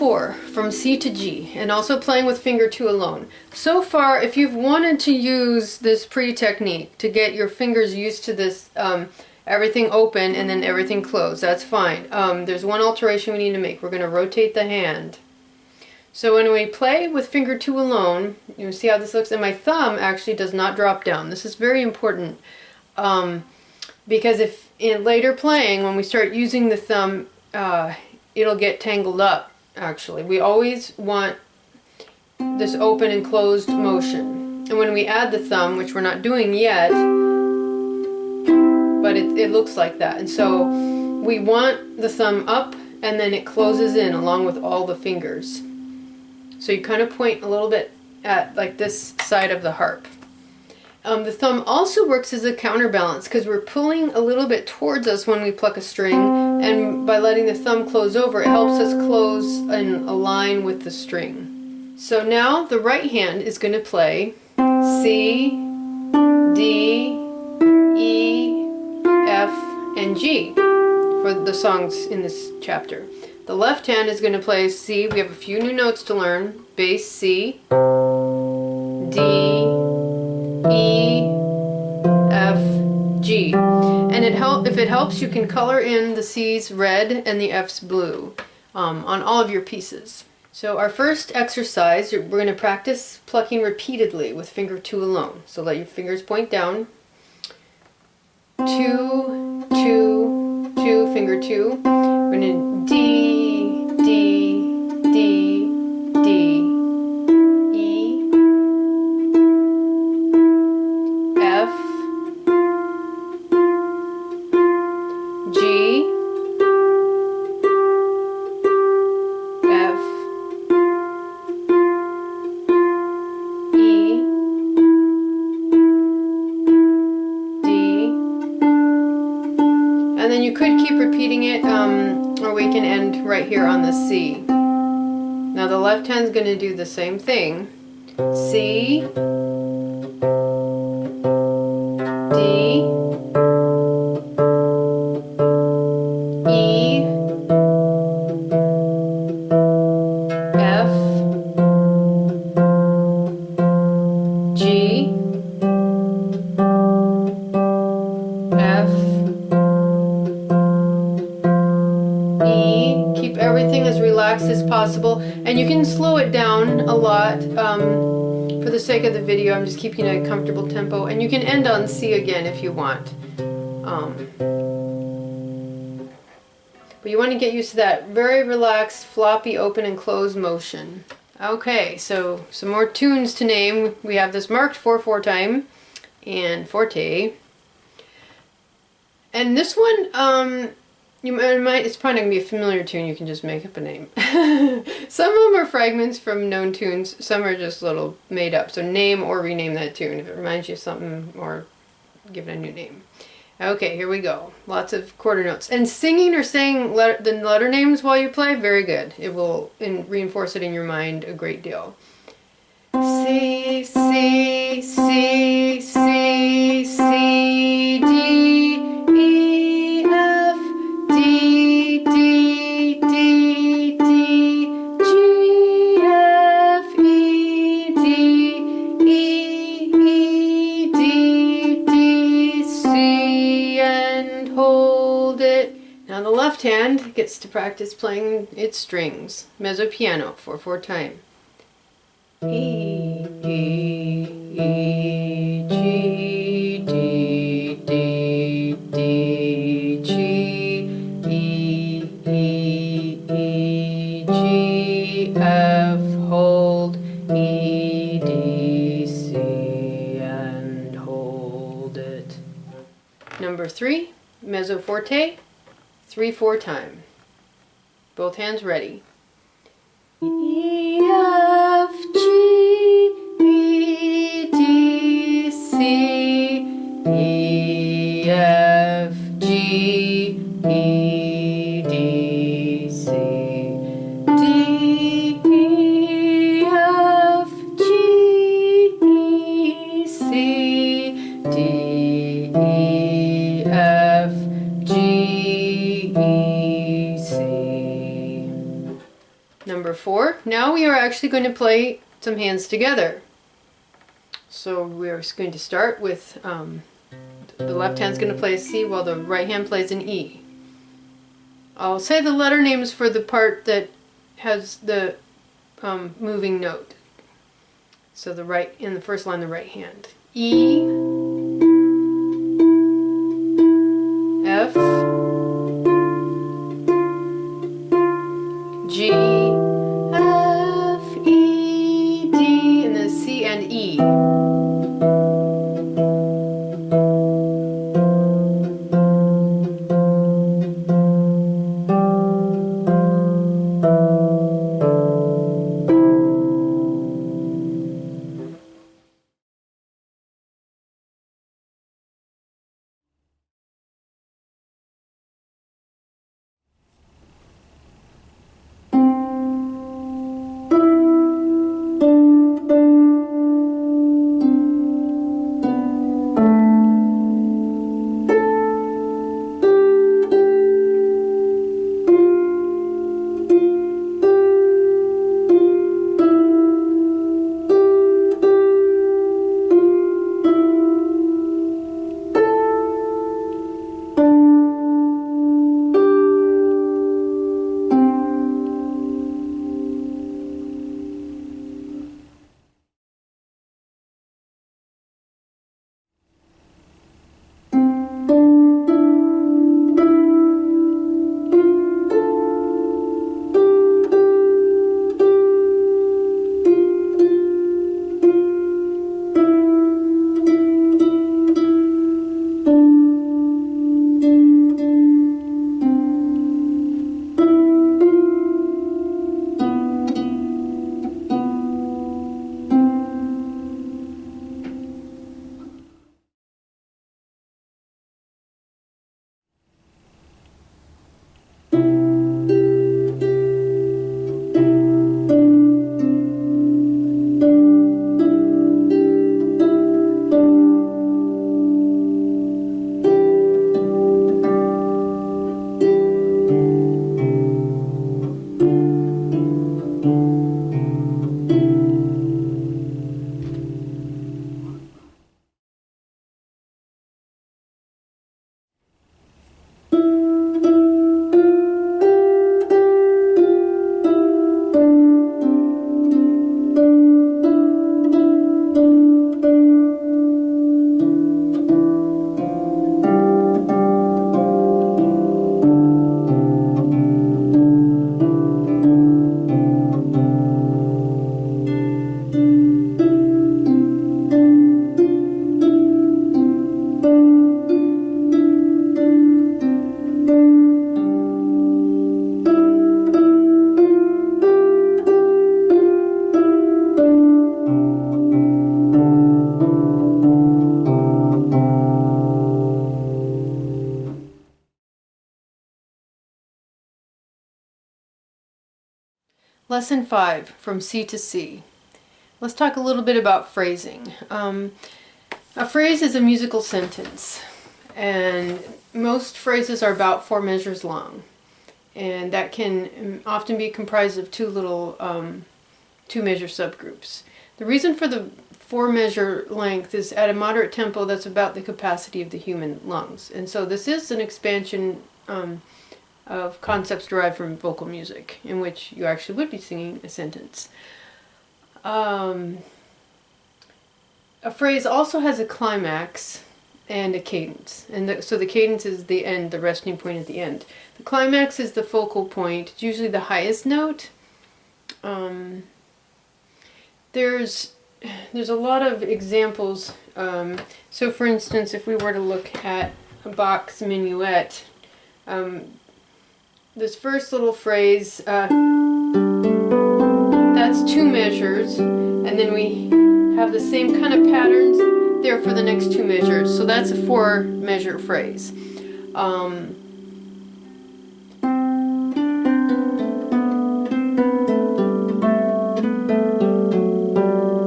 4 from C to G, and also playing with finger 2 alone. So far, if you've wanted to use this pre-technique to get your fingers used to this everything open and then everything closed, that's fine. There's one alteration we need to make. We're going to rotate the hand. So when we play with finger 2 alone, you see how this looks? And my thumb actually does not drop down. This is very important because if in later playing, when we start using the thumb, it'll get tangled up, actually. We always want this open and closed motion. And when we add the thumb, which we're not doing yet, but it looks like that. And so we want the thumb up and then it closes in along with all the fingers. So you kind of point a little bit at like this side of the harp. The thumb also works as a counterbalance because we're pulling a little bit towards us when we pluck a string, and by letting the thumb close over, it helps us close and align with the string. So now the right hand is going to play C, D, E, F, and G for the songs in this chapter. The left hand is going to play C. We have a few new notes to learn. Bass C, D, E, F, G. And if it helps, you can color in the C's red and the F's blue on all of your pieces. So our first exercise, we're going to practice plucking repeatedly with finger 2 alone. So let your fingers point down. 2, 2, 2, finger 2. We're going to D, D, D, D, E, F, G, F, E, D, and then you could keep repeating it, or we can end right here on the C. Now the left hand's going to do the same thing. C, D, E, F, G, F, E. Keep everything as relaxed as possible, and you can slow it down a lot. For the sake of the video, I'm just keeping a comfortable tempo, and you can end on C again if you want. But you want to get used to that very relaxed, floppy, open and close motion. Okay, so some more tunes to name. We have this marked 4/4 time and forte. And this one, it's probably not going to be a familiar tune. You can just make up a name. Some of them are fragments from known tunes. Some are just little made up. So name or rename that tune if it reminds you of something, or give it a new name. Okay, here we go. Lots of quarter notes. And singing or saying the letter names while you play, very good. It will reinforce it in your mind a great deal. C, C, C, C, C, D, E, F, D, D, D, D, G, F, E, D, E, E, D, D, C, and hold it. Now the left hand gets to practice playing its strings. Mezzo piano, 4/4 time. E, E, E, G, D, D, D, G, E, E, E, G, F, hold, E, D, C, and hold it. Number 3, mezzo forte, 3/4 time. Both hands ready. E, F, G, E, D, C, E, F, G, E, D, C, D, E, F, G, E, C, D, E, F, G, E, C. Number 4. Now we are actually going to play some hands together. So we're going to start with the left hand's going to play a C while the right hand plays an E. I'll say the letter names for the part that has the moving note. So the right, in the first line, the right hand. E, F, G, F, E, D, and then C and E. Lesson 5, From C to C. Let's talk a little bit about phrasing. A phrase is a musical sentence, and most phrases are about 4 measures long, and that can often be comprised of 2 measure subgroups. The reason for the 4 measure length is at a moderate tempo that's about the capacity of the human lungs, and so this is an expansion of concepts derived from vocal music, in which you actually would be singing a sentence. A phrase also has a climax and a cadence, and so the cadence is the end, the resting point at the end. The climax is the focal point. It's usually the highest note. There's a lot of examples. So for instance, if we were to look at a Bach's minuet, this first little phrase, that's 2 measures, and then we have the same kind of patterns there for the next 2 measures. So that's a 4 measure phrase.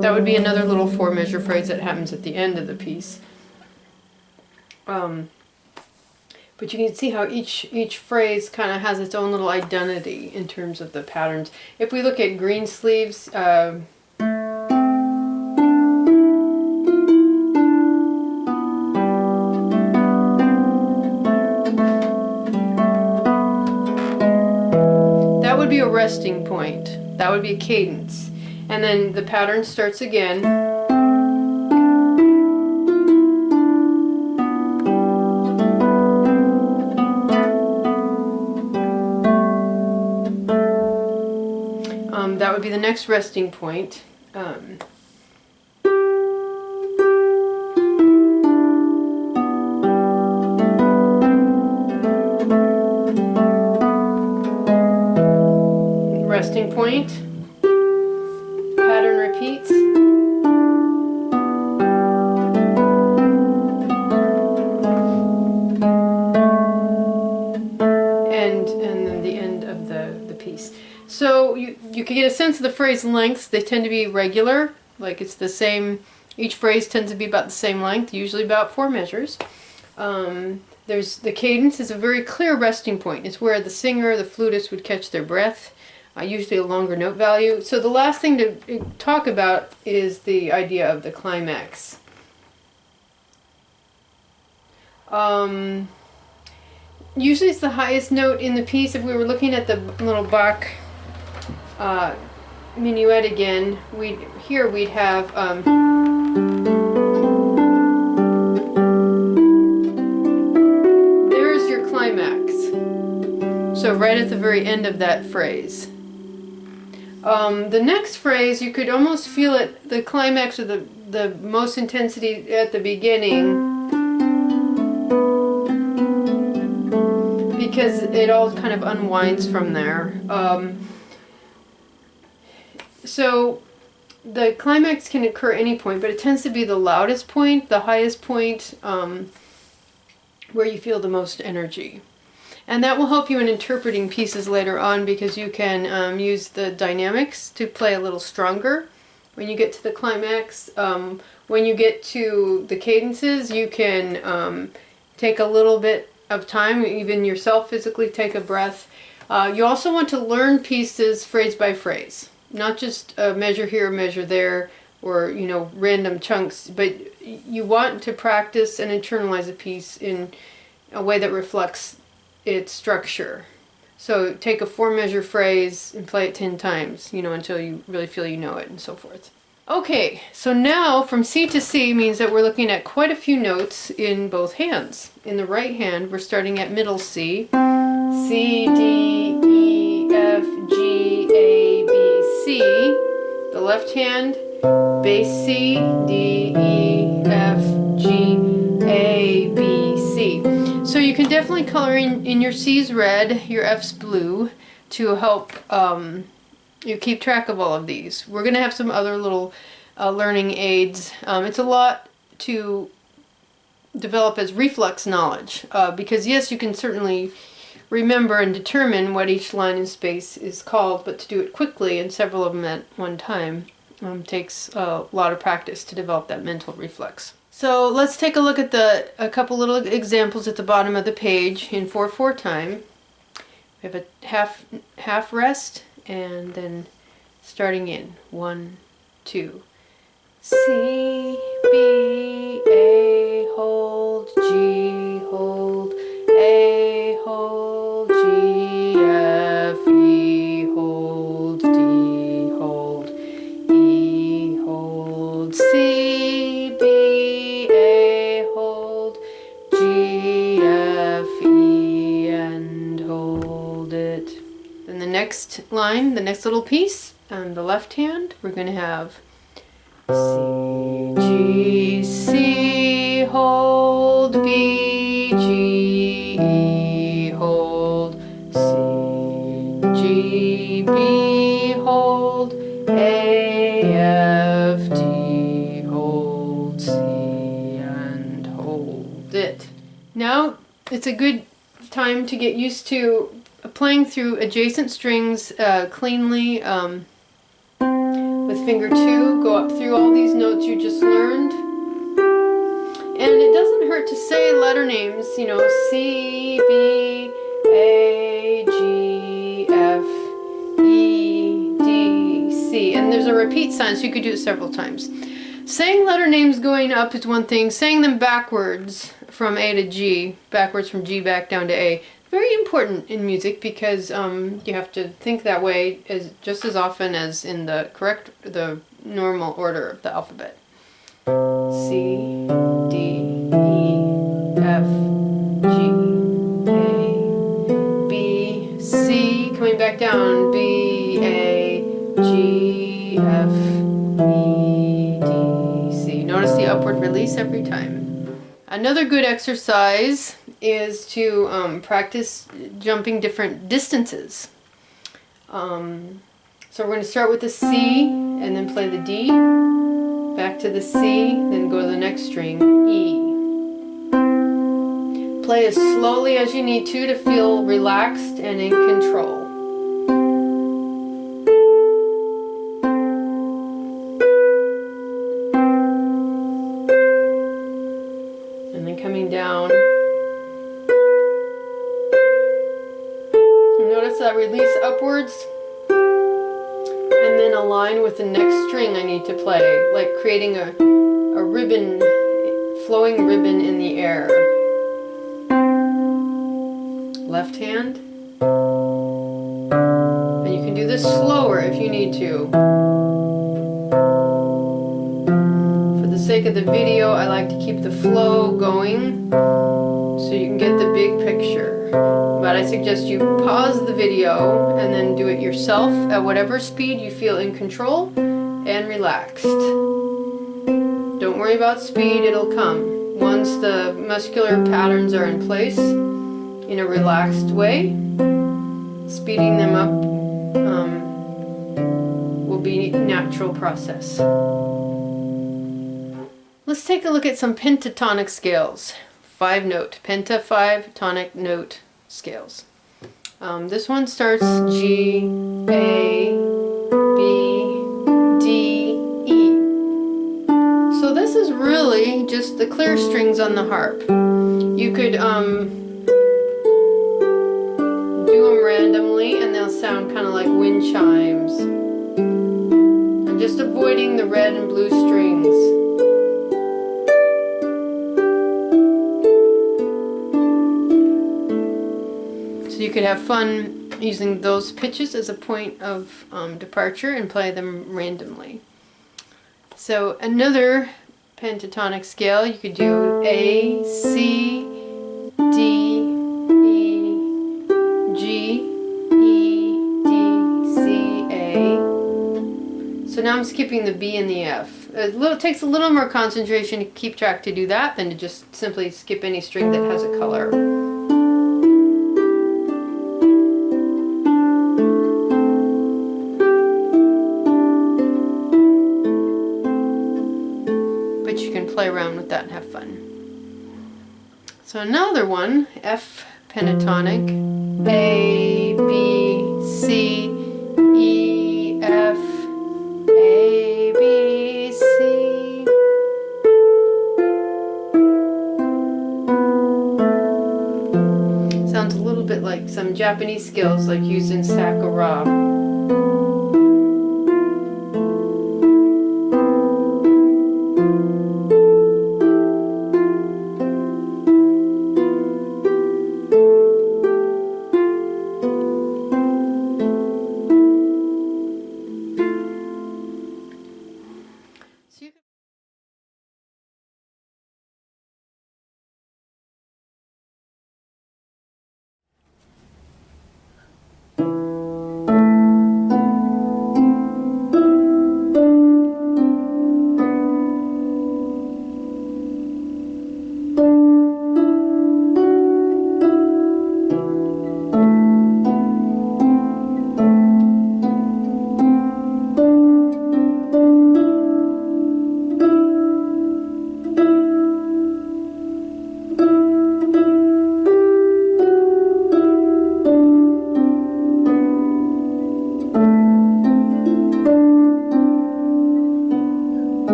That would be another little 4 measure phrase that happens at the end of the piece. But you can see how each phrase kind of has its own little identity in terms of the patterns. If we look at green sleeves, that would be a resting point. That would be a cadence. And then the pattern starts again. That would be the next resting point. Resting point. Pattern repeats. And then the end of the piece. So you can get a sense of the phrase lengths. They tend to be regular, like it's the same, each phrase tends to be about the same length, usually about 4 measures. There's the cadence is a very clear resting point. It's where the singer, the flutist would catch their breath, usually a longer note value. So the last thing to talk about is the idea of the climax. Usually it's the highest note in the piece. If we were looking at the little Bach minuet again, we'd have there's your climax. So right at the very end of that phrase. The next phrase, you could almost feel it, the climax or the most intensity at the beginning, because it all kind of unwinds from there. So the climax can occur at any point, but it tends to be the loudest point, the highest point, where you feel the most energy. And that will help you in interpreting pieces later on, because you can use the dynamics to play a little stronger when you get to the climax. When you get to the cadences, you can take a little bit of time, even yourself physically take a breath. You also want to learn pieces phrase by phrase, not just a measure here, a measure there, or random chunks, but you want to practice and internalize a piece in a way that reflects its structure. So take a 4-measure phrase and play it 10 times, until you really feel you know it, and so forth. Okay, so now from C to C means that we're looking at quite a few notes in both hands. In the right hand, we're starting at middle C. C, D, E, F, G, A, B, C. The left hand, bass C, D, E, F, G, A, B, C. So you can definitely color in your C's red, your F's blue, to help you keep track of all of these. We're going to have some other little learning aids. It's a lot to develop as reflex knowledge, because yes, you can certainly remember and determine what each line in space is called, but to do it quickly and several of them at one time takes a lot of practice to develop that mental reflex. So let's take a look at a couple little examples at the bottom of the page in 4/4 time. We have a half rest, and then starting in 1, 2. C, B, A, hold, G, hold, A, hold, G, F, E, hold, D, hold, E, hold, C, B, A, hold, G, F, E, and hold it. Then the next line, the next little piece, on the left hand, we're going to have C, G, C, hold, B, G, E, hold, C, G, B, hold, A, F, D, hold, C, and hold it. Now it's a good time to get used to playing through adjacent strings cleanly. With finger 2, go up through all these notes you just learned. And it doesn't hurt start to say letter names, you know, C, B, A, G, F, E, D, C. And there's a repeat sign, so you could do it several times. Saying letter names going up is one thing. Saying them backwards from A to G, backwards from G back down to A, very important in music because you have to think that way just as often as in the normal order of the alphabet. C, D, E, F, G, A, B, C, coming back down, B, A, G, F, E, D, C. Notice the upward release every time. Another good exercise is to practice jumping different distances. So we're going to start with the C and then play the D, back to the C, then go to the next string, E. Play as slowly as you need to feel relaxed and in control. And then coming down. Notice that release upwards and then align with the next string I need to play, like creating a ribbon, flowing ribbon in the air. Left hand. And you can do this slower if you need to. For the sake of the video, I like to keep the flow going so you can get the big picture. But I suggest you pause the video and then do it yourself at whatever speed you feel in control and relaxed. Don't worry about speed, it'll come. Once the muscular patterns are in place in a relaxed way, speeding them up will be a natural process. Let's take a look at some pentatonic scales. 5-note, penta 5 tonic note scales. This one starts G, A, B, D, E. So this is really just the clear strings on the harp. You could do them randomly and they'll sound kind of like wind chimes. I'm just avoiding the red and blue strings. So you could have fun using those pitches as a point of departure and play them randomly. So another pentatonic scale, you could do A, C, D, E, G, E, D, C, A. So now I'm skipping the B and the F. It takes a little more concentration to keep track to do that than to just simply skip any string that has a color. But you can play around with that and have fun. So another one, F pentatonic, A, B, C, E, F, A, B, C. Sounds a little bit like some Japanese scales like used in Sakura.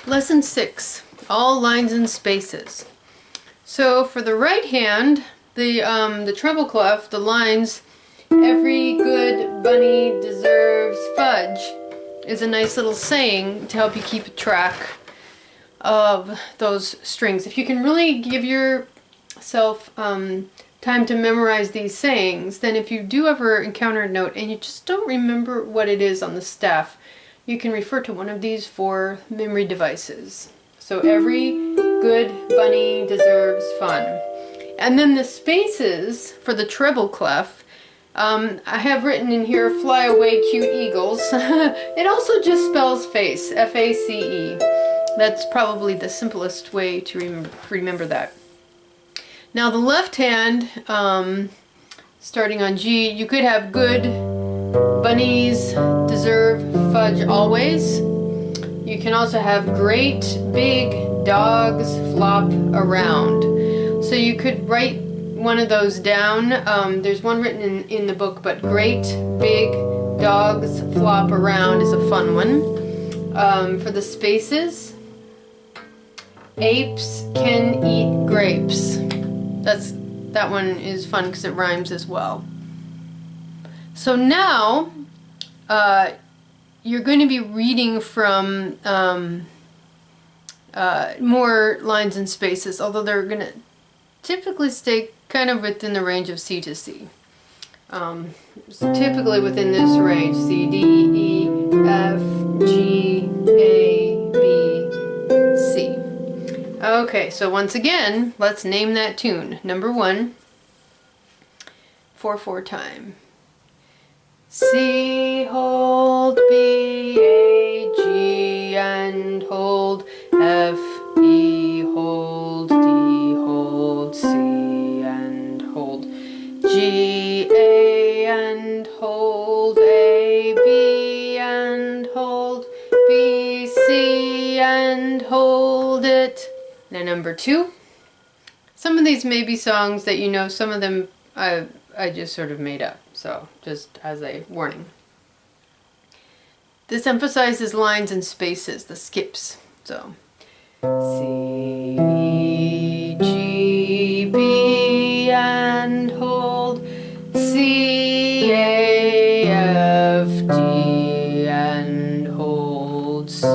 Lesson 6, all lines and spaces. So for the right hand, the treble clef, the lines, every good bunny deserves fudge, is a nice little saying to help you keep track of those strings. If you can really give yourself time to memorize these sayings, then if you do ever encounter a note and you just don't remember what it is on the staff, you can refer to one of these 4 memory devices. So every good bunny deserves fun. And then the spaces for the treble clef, I have written in here, fly away cute eagles. It also just spells face, F-A-C-E. That's probably the simplest way to remember that. Now the left hand, starting on G, you could have good bunnies deserve fudge always. You can also have great big dogs flop around. So you could write one of those down. There's one written in the book, but great big dogs flop around is a fun one. For the spaces, apes can eat grapes. That one is fun because it rhymes as well. So now you're going to be reading from more lines and spaces, although they're going to typically stay kind of within the range of C to C. So typically within this range, C, D, E, F, G, A, B, C. Okay, so once again, let's name that tune. Number 1, 4/4 time. C, hold, B, A, G, and hold, F, E, hold, D, hold, C, and hold, G, A, and hold, A, B, and hold, B, C, and hold it. Now number 2. Some of these may be songs that you know, some of them I just sort of made up, so just as a warning. This emphasizes lines and spaces, the skips. So C, G, B, and hold, C, A, F, D, and hold, C,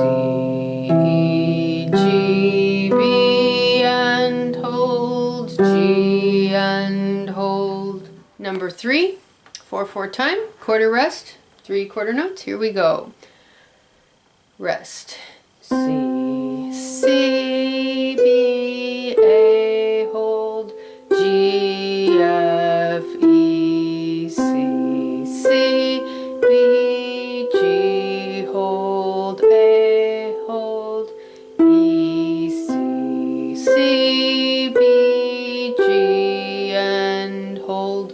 G, B, and hold, G, and hold. Number 3, 4/4 time, quarter rest, 3 quarter notes. Here we go. Rest. C, C, B, A, hold, G, F, E, C, C, B, G, hold, A, hold, E, C, C, B, G, and hold,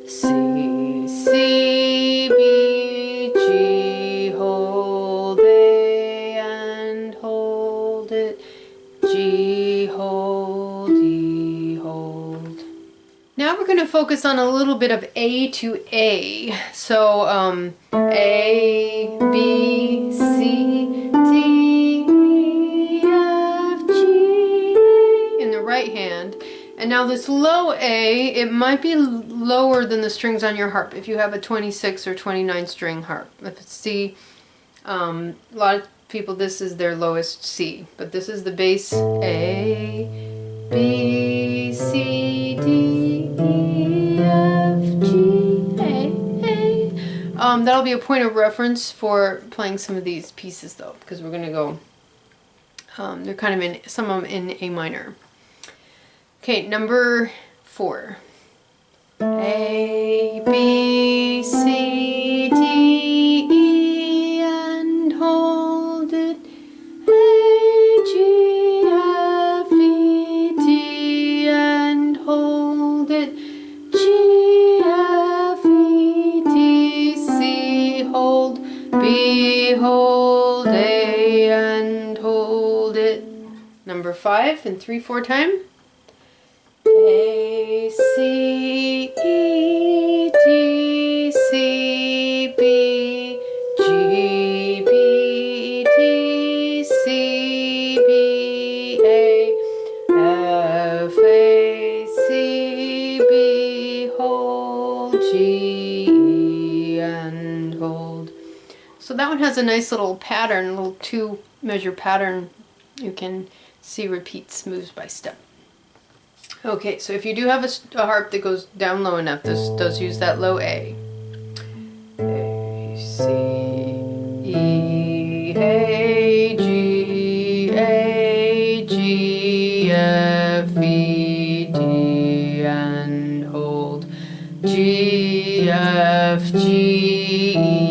C, C, B, G, hold, A, and hold it, G, hold, E, hold. Now we're going to focus on a little bit of A to A. So A, B, C, D, E, F, G, A in the right hand. And now this low A, it might be lower than the strings on your harp if you have a 26 or 29 string harp. If it's C, a lot of people, this is their lowest C, but this is the bass A, B, C, D, E, F, G, A. That'll be a point of reference for playing some of these pieces though, because we're going to go, they're kind of in, some of them in A minor. Okay, number 4. A, B, C, D, E, and hold it, A, G, F, E, D, and hold it, G, F, E, D, C, hold, B, hold, A, and hold it. Number 5 in 3/4 time. A, C, E, D, C, B, G, B, D, C, So that one has a nice little pattern, a little 2-measure pattern. You can see repeats, moves by step. Okay, so if you do have a harp that goes down low enough, this does use that low A. A, C, E, A, G, A, G, F, E, D, and hold. G, F, G, E,